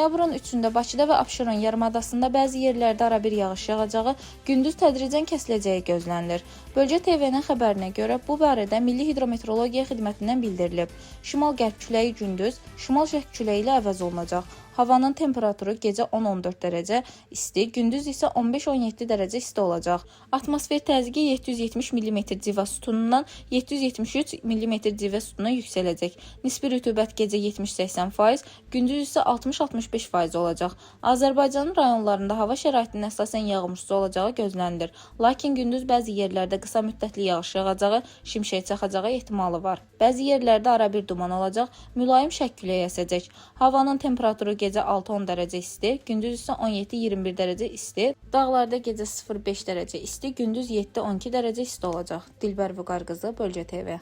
Noyabrın 3-də Bakıda və Abşeron yarımadasında bəzi yerlərdə arabir yağış yağacağı, gündüz tədricən kəsiləcəyi gözlənilir. Bölgə TV-nin xəbərinə görə bu barədə Milli Hidrometeorologiya Xidmətindən bildirilib. Şimal-qərb küləyi gündüz, şimal-şərq küləyi ilə əvəz olunacaq. Havanın temperaturu gecə 10-14 dərəcə isti, gündüz isə 15-17 dərəcə isti olacaq. Atmosfer təzyiqi 770 mm civə sütunundan 773 mm civə sütununa yüksələcək. Nisbi rütubət gecə 70-80%, gündüz isə 60-65% olacaq. Azərbaycanın rayonlarında hava şəraitinin əsasən yağmursuz olacağı gözlənilir. Lakin gündüz bəzi yerlərdə qısa müddətli yağış yağacağı, şimşək çaxacağı ehtimalı var. Bəzi yerlərdə arabir duman olacaq, mülayim şərq küləyi əsəcək. Havanın temperaturu gecə 6-10 dərəcə isti, gündüz isə 17-21 dərəcə isti. Dağlarda gecə 0-5 dərəcə isti, gündüz 7-12 dərəcə isti olacaq. Dilbər Vüqar qızı, Bölgə TV.